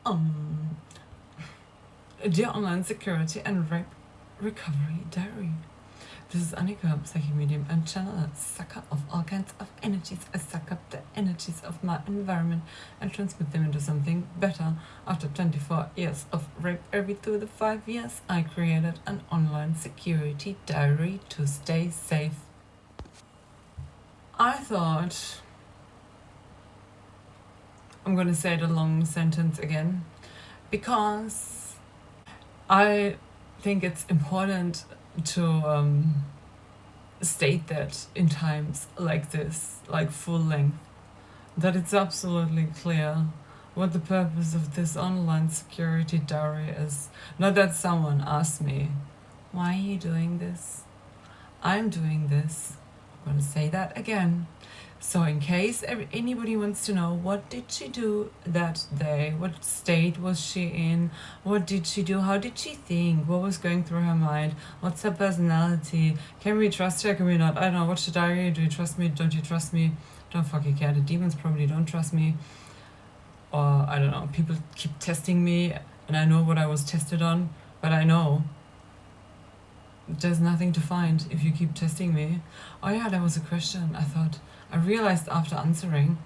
Um, Dear Online Security and Rape Recovery Diary. This is Annika, psychic medium and channeler, sucker of all kinds of energies. I suck up the energies of my environment and transmit them into something better. After 24 years of rape every 2 to 5 years, I created an online security diary to stay safe. I thought, I'm gonna say the long sentence again, because I think it's important to state that in times like this, like full length, that it's absolutely clear what the purpose of this online security diary is. Not that someone asked me, why are you doing this? I'm doing this. I'm going to say that again. So in case anybody wants to know, what did she do that day? What state was she in? What did she do? How did she think? What was going through her mind? What's her personality? Can we trust her? Can we not? I don't know. Watch the diary. Do you trust me? Don't you trust me? Don't fucking care. The demons probably don't trust me. Or I don't know. People keep testing me and I know what I was tested on. But I know there's nothing to find if you keep testing me. Oh yeah, that was a question. I realized after answering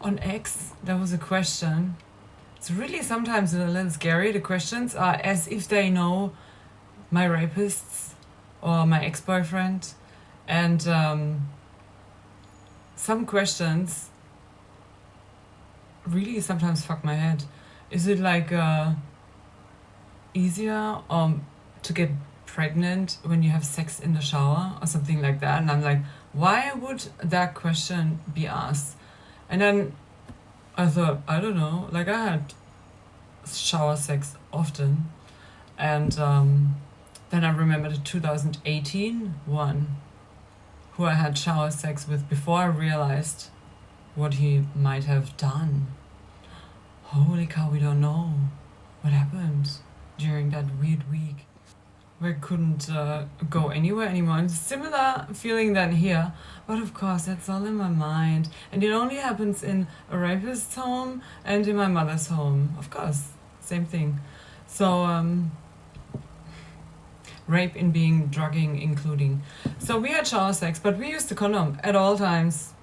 on X, there was a question. It's really sometimes a little scary. The questions are as if they know my rapists or my ex-boyfriend. And some questions really sometimes fuck my head. Is it like easier to get pregnant when you have sex in the shower or something like that? And I'm like, why would that question be asked? And then I thought, I don't know, like I had shower sex often, and then I remembered the 2018 one who I had shower sex with before I realized what he might have done. Holy cow, we don't know what happened during that weird week. We couldn't go anywhere anymore. And similar feeling than here, but of course that's all in my mind. And it only happens in a rapist's home and in my mother's home. Of course, same thing. So rape in being, drugging including. So we had shower sex, but we used the condom at all times.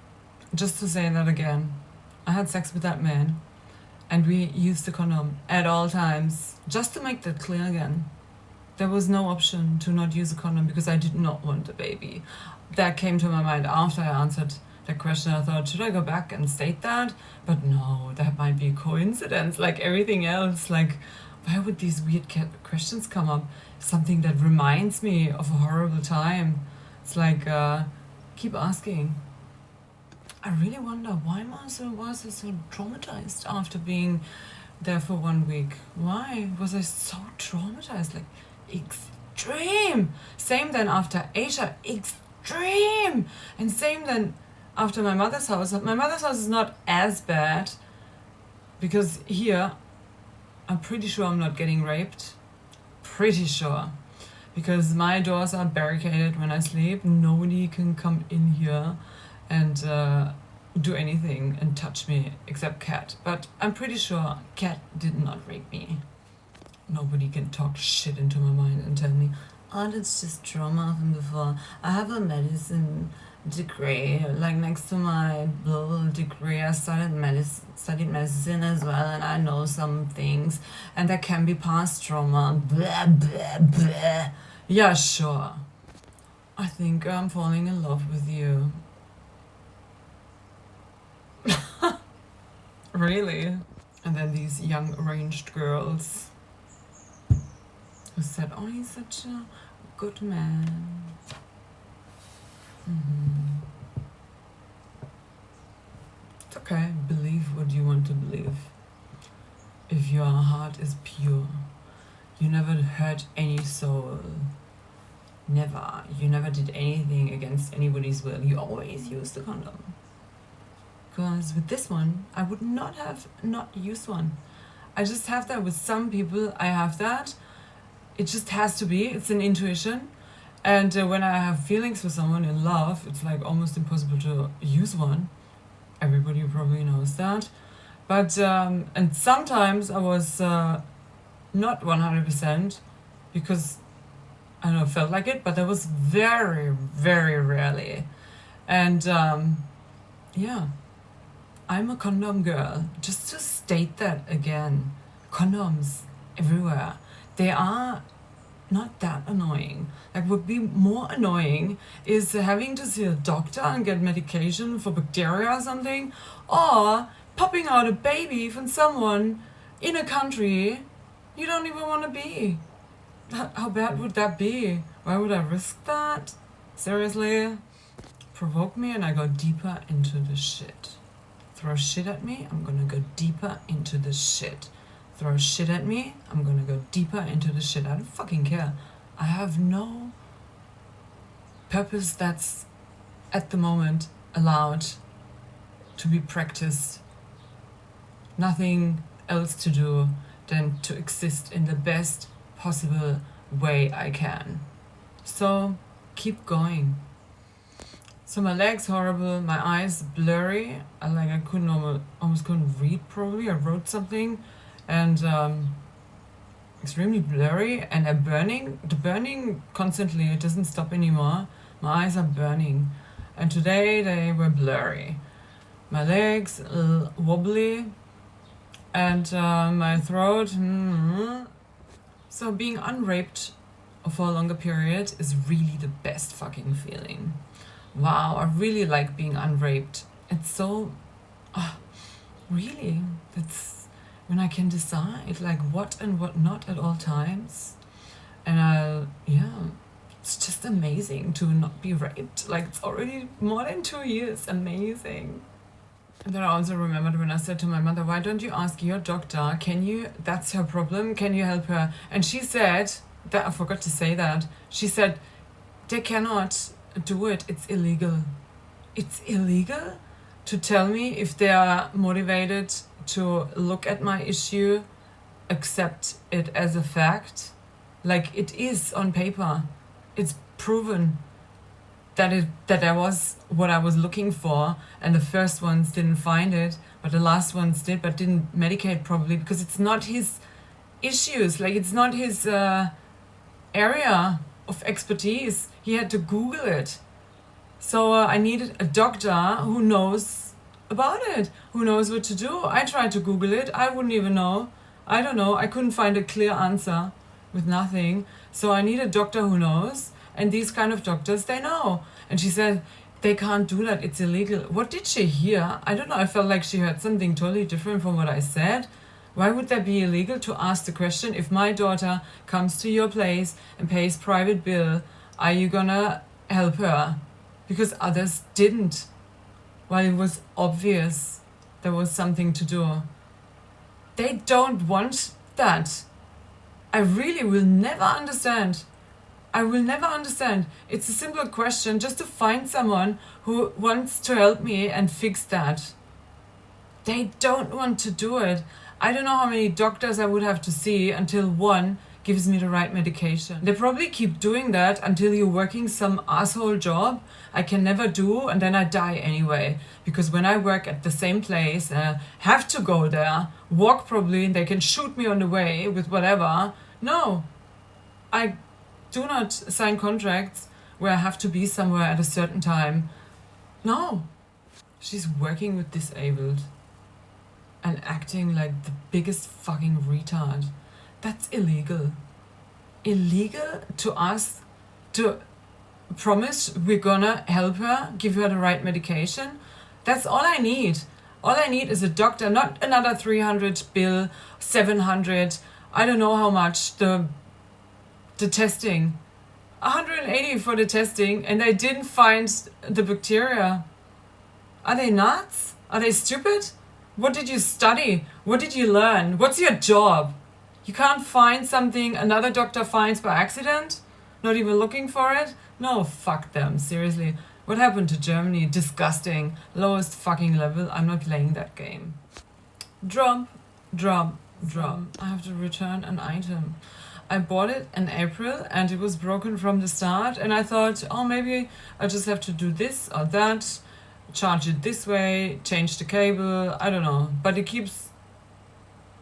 Just to say that again, I had sex with that man and we used the condom at all times. Just to make that clear again. There was no option to not use a condom because I did not want a baby. That came to my mind after I answered that question. I thought, should I go back and state that? But no, that might be a coincidence like everything else. Like, why would these weird questions come up? Something that reminds me of a horrible time. It's like, keep asking. I really wonder why was I so traumatized after being there for 1 week? Why was I so traumatized? Like, extreme. Same then after Asia, extreme. And same then after my mother's house. My mother's house is not as bad because here I'm pretty sure I'm not getting raped. Pretty sure. Because my doors are barricaded when I sleep. Nobody can come in here and do anything and touch me except Cat. But I'm pretty sure Cat did not rape me. Nobody can talk shit into my mind and tell me, oh, that's just trauma from before. I have a medicine degree, like next to my global degree, I studied medicine as well, and I know some things, and that can be past trauma. Blah, blah, blah. Yeah, sure. I think I'm falling in love with you. Really? And then these young arranged girls who said, oh, he's such a good man. It's okay, believe what you want to believe. If your heart is pure, you never hurt any soul. Never. You never did anything against anybody's will. You always used the condom. Because with this one, I would not have not used one. I just have that with some people. I have that. It just has to be. It's an intuition. And when I have feelings for someone in love, it's like almost impossible to use one. Everybody probably knows that. But, and sometimes I was not 100% because I don't know, felt like it, but that was very, very rarely. And yeah, I'm a condom girl. Just to state that again, condoms everywhere. They are not that annoying. Like, would be more annoying is having to see a doctor and get medication for bacteria or something, or popping out a baby from someone in a country you don't even want to be. How bad would that be? Why would I risk that? Seriously? Provoke me and I go deeper into the shit. Throw shit at me, I'm gonna go deeper into the shit. Throw shit at me, I'm gonna go deeper into the shit. I don't fucking care. I have no purpose that's at the moment allowed to be practiced. Nothing else to do than to exist in the best possible way I can. So keep going. So my legs horrible, my eyes blurry. I couldn't almost couldn't read probably. I wrote something and extremely blurry, and I'm burning. The burning constantly, it doesn't stop anymore. My eyes are burning, and today they were blurry. My legs wobbly, and my throat. So being unraped for a longer period is really the best fucking feeling. Wow, I really like being unraped. It's so, really, that's when I can decide like what and what not at all times. And it's just amazing to not be raped. Like, it's already more than 2 years, amazing. And then I also remembered when I said to my mother, why don't you ask your doctor, that's her problem, can you help her? And she said, that I forgot to say that, she said, they cannot do it, it's illegal. It's illegal to tell me if they are motivated to look at my issue, accept it as a fact. Like, it is on paper. It's proven that that was what I was looking for, and the first ones didn't find it, but the last ones did, but didn't medicate probably because it's not his issues. Like, it's not his area of expertise. He had to Google it. So I needed a doctor who knows about it, who knows what to do. I tried to Google it. I wouldn't even know. I don't know. I couldn't find a clear answer with nothing. So I need a doctor who knows. And these kind of doctors, they know. And she said, they can't do that. It's illegal. What did she hear? I don't know. I felt like she heard something totally different from what I said. Why would that be illegal to ask the question, if my daughter comes to your place and pays private bill, are you gonna help her? Because others didn't. While it was obvious there was something to do. They don't want that. I really will never understand. I will never understand. It's a simple question, just to find someone who wants to help me and fix that. They don't want to do it. I don't know how many doctors I would have to see until one gives me the right medication. They probably keep doing that until you're working some asshole job I can never do, and then I die anyway. Because when I work at the same place, have to go there, walk probably, and they can shoot me on the way with whatever. No, I do not sign contracts where I have to be somewhere at a certain time. No. She's working with disabled and acting like the biggest fucking retard. That's illegal. Illegal to ask, to promise we're gonna help her, give her the right medication. That's all I need. All I need is a doctor, not another 300 bill, 700, I don't know how much, the testing. 180 for the testing, and they didn't find the bacteria. Are they nuts? Are they stupid? What did you study? What did you learn? What's your job? You can't find something another doctor finds by accident? Not even looking for it? No, fuck them, seriously. What happened to Germany? Disgusting. Lowest fucking level. I'm not playing that game. Drop. I have to return an item. I bought it in April and it was broken from the start, and I thought, oh, maybe I just have to do this or that. charge it this way, change the cable, I don't know. But it keeps,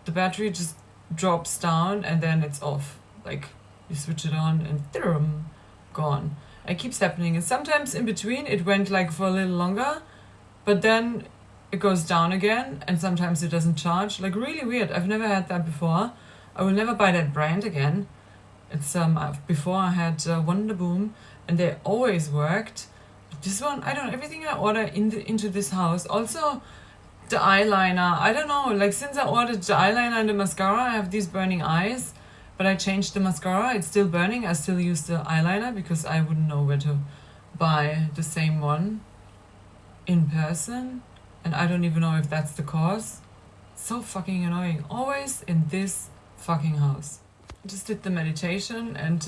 the battery just drops down and then it's off. Like you switch it on and gone. It keeps happening. And sometimes in between it went like for a little longer, but then it goes down again and sometimes it doesn't charge. Like really weird. I've never had that before. I will never buy that brand again. It's before I had Wonderboom and they always worked. This one, I don't know, everything I order into this house. Also, the eyeliner, I don't know, like since I ordered the eyeliner and the mascara, I have these burning eyes, but I changed the mascara, it's still burning. I still use the eyeliner because I wouldn't know where to buy the same one in person, and I don't even know if that's the cause. So fucking annoying, always in this fucking house. I just did the meditation and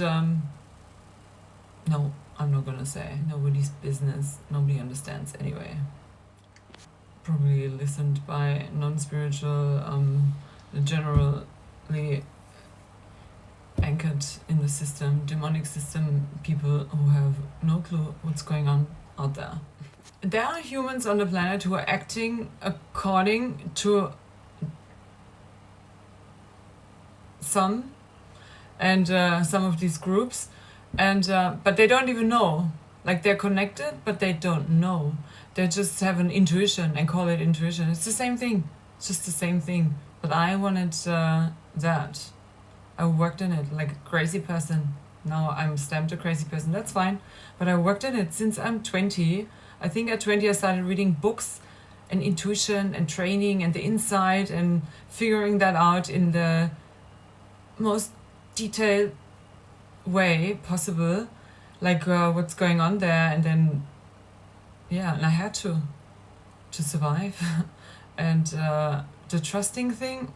no, I'm not gonna say. Nobody's business. Nobody understands anyway. Probably listened by non-spiritual, generally anchored in the system, demonic system people who have no clue what's going on out there. There are humans on the planet who are acting according to some of these groups, and but they don't even know. Like they're connected, but they don't know. They just have an intuition and call it intuition. It's the same thing. It's just the same thing. But I wanted that. I worked in it like a crazy person. Now I'm stamped a crazy person. That's fine. But I worked in it since I'm 20. I think at 20 I started reading books and intuition and training and the inside and figuring that out in the most detailed way possible, like what's going on there, and then and I had to survive and the trusting thing.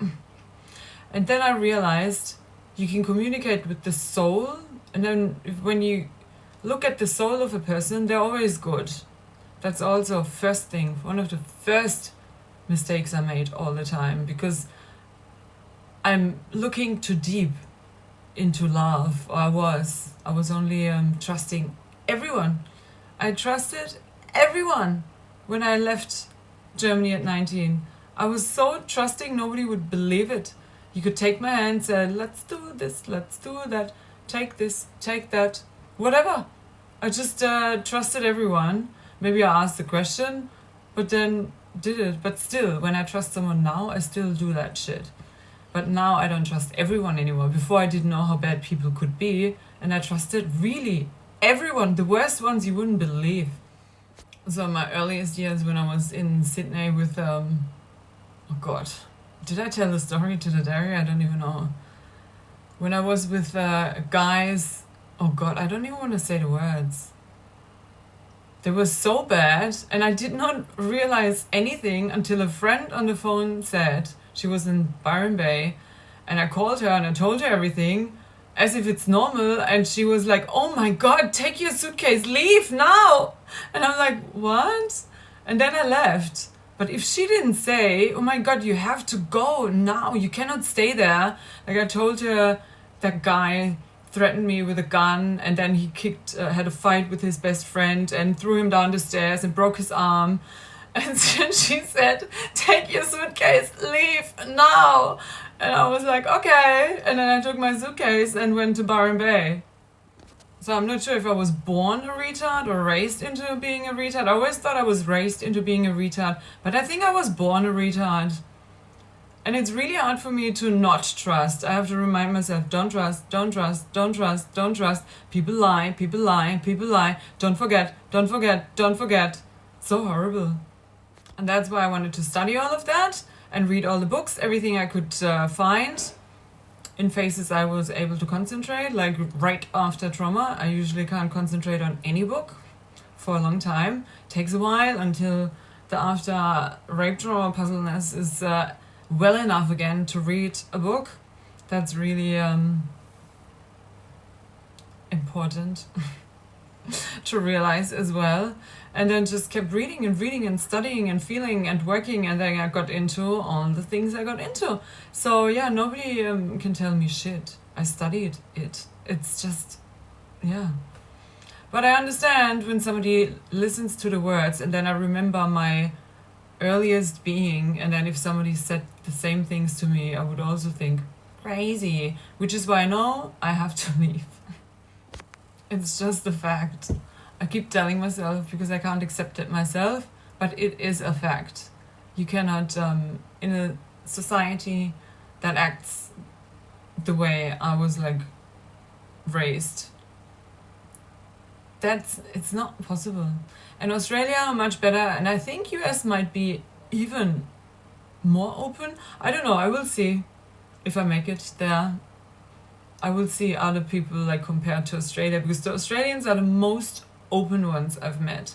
And then I realized you can communicate with the soul, and then when you look at the soul of a person, they're always good. That's also first thing, one of the first mistakes I made all the time, because I'm looking too deep into love. I was only trusting everyone. I trusted everyone when I left Germany at 19. I was so trusting, nobody would believe it. You could take my hand, say, let's do this, let's do that, take this, take that, whatever. I just trusted everyone. Maybe I asked the question, but then did it. But still, when I trust someone now, I still do that shit. But now I don't trust everyone anymore. Before I didn't know how bad people could be, and I trusted really everyone, the worst ones you wouldn't believe. So in my earliest years when I was in Sydney with, oh God, did I tell the story to the dairy? I don't even know. When I was with guys, oh God, I don't even want to say the words. They were so bad, and I did not realize anything until a friend on the phone said, she was in Byron Bay, and I called her and I told her everything as if it's normal, and she was like, oh my God, take your suitcase, leave now. And I'm like, what? And then I left. But if she didn't say, oh my God, you have to go now, you cannot stay there. Like I told her, that guy threatened me with a gun, and then he had a fight with his best friend and threw him down the stairs and broke his arm. And she said, take your suitcase, leave now. And I was like, okay. And then I took my suitcase and went to Byron Bay. So I'm not sure if I was born a retard or raised into being a retard. I always thought I was raised into being a retard, but I think I was born a retard. And it's really hard for me to not trust. I have to remind myself, don't trust, don't trust, don't trust, don't trust. People lie, people lie, people lie. Don't forget, don't forget, don't forget. So horrible. And that's why I wanted to study all of that and read all the books, everything I could find. In phases I was able to concentrate, like right after trauma. I usually can't concentrate on any book for a long time. Takes a while until the after rape trauma puzzleness is well enough again to read a book. That's really important to realize as well. And then just kept reading and studying and feeling and working, and then I got into all the things I got into. So yeah, nobody can tell me shit. I studied it. It's just, yeah. But I understand when somebody listens to the words, and then I remember my earliest being, and then if somebody said the same things to me, I would also think, crazy. Which is why I know I have to leave. It's just a fact. I keep telling myself because I can't accept it myself, but it is a fact. You cannot, in a society that acts the way I was like raised, it's not possible. And Australia are much better, and I think US might be even more open. I don't know, I will see if I make it there. I will see other people like compared to Australia, because the Australians are the most open ones I've met.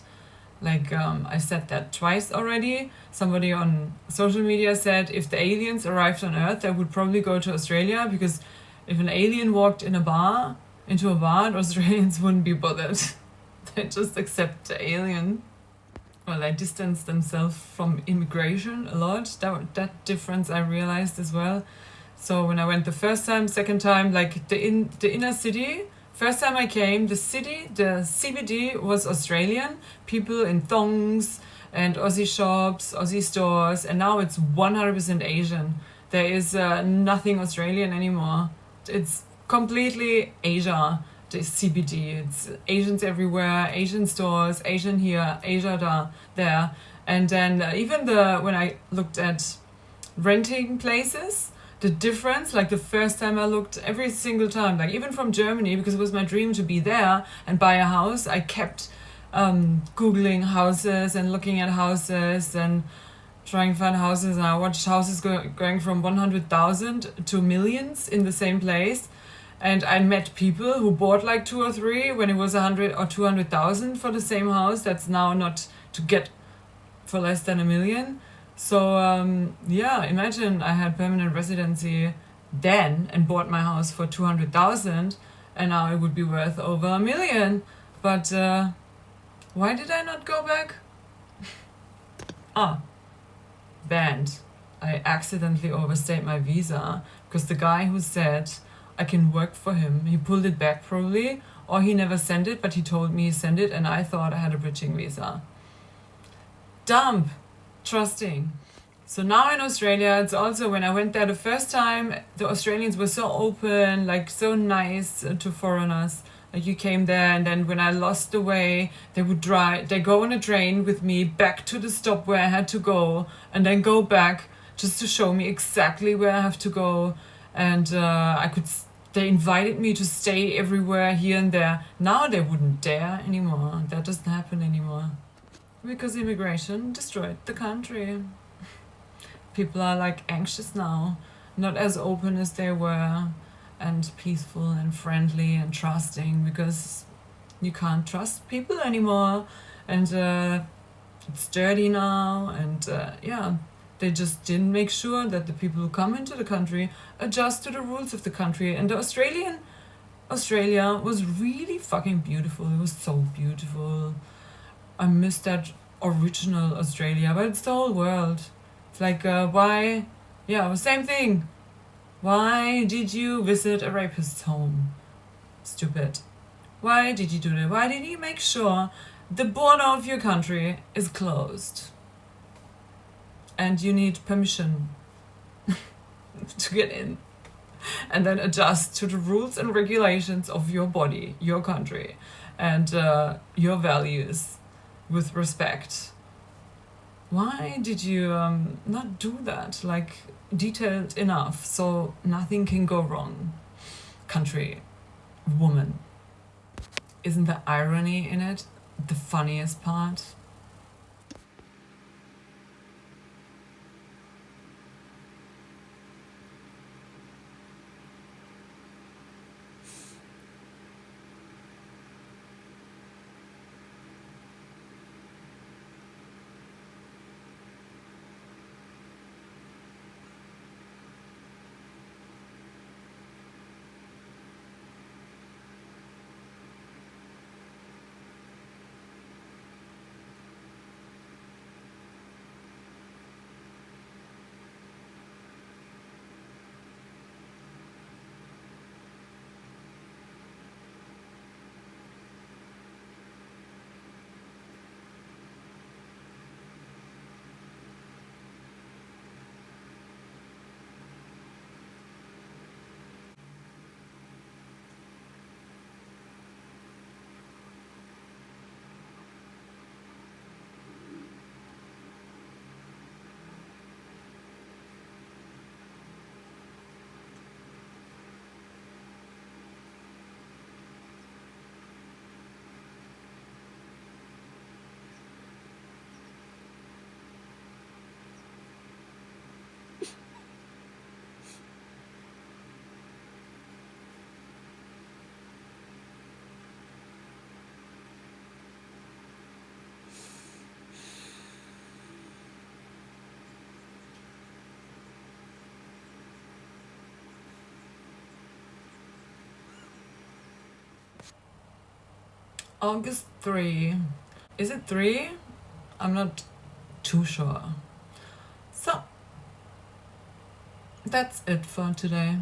Like I said that twice already. Somebody on social media said if the aliens arrived on Earth, they would probably go to Australia, because if an alien walked into a bar, the Australians wouldn't be bothered. They just accept the alien. Well, they distance themselves from immigration a lot. That difference I realized as well. So when I went the first time, second time, like the inner city, first time I came, the CBD was Australian, people in thongs and Aussie shops, Aussie stores, and now it's 100% Asian. There is nothing Australian anymore. It's completely Asia, the CBD. It's Asians everywhere, Asian stores, Asian here, Asia there. And then even when I looked at renting places, the difference, like the first time I looked, every single time, like even from Germany, because it was my dream to be there and buy a house, I kept Googling houses and looking at houses and trying to find houses, and I watched houses going from 100,000 to millions in the same place. And I met people who bought like 2 or 3 when it was 100 or 200,000 for the same house. That's now not to get for less than $1 million. So yeah, imagine I had permanent residency then and bought my house for 200,000, and now it would be worth over $1 million. But why did I not go back? Banned. I accidentally overstayed my visa because the guy who said I can work for him, he pulled it back probably, or he never sent it, but he told me he sent it, and I thought I had a bridging visa. Dumb. Trusting. So now in Australia, it's also when I went there the first time, the Australians were so open, like so nice to foreigners. Like you came there, and then when I lost the way, they go on a train with me back to the stop where I had to go, and then go back just to show me exactly where I have to go. And they invited me to stay everywhere here and there. Now they wouldn't dare anymore. That doesn't happen anymore. Because immigration destroyed the country. People are like anxious now, not as open as they were, and peaceful and friendly and trusting, because you can't trust people anymore, and it's dirty now, and yeah, they just didn't make sure that the people who come into the country adjust to the rules of the country. And the Australia was really fucking beautiful. It was so beautiful. I miss that original Australia, but it's the whole world. It's like, why? Yeah, same thing. Why did you visit a rapist's home? Stupid. Why did you do that? Why did you make sure the border of your country is closed? And you need permission to get in. And then adjust to the rules and regulations of your body, your country, and your values. With respect. Why did you not do that, like detailed enough so nothing can go wrong? Country, woman. Isn't the irony in it the funniest part? August 3. Is it 3? I'm not too sure. So, that's it for today.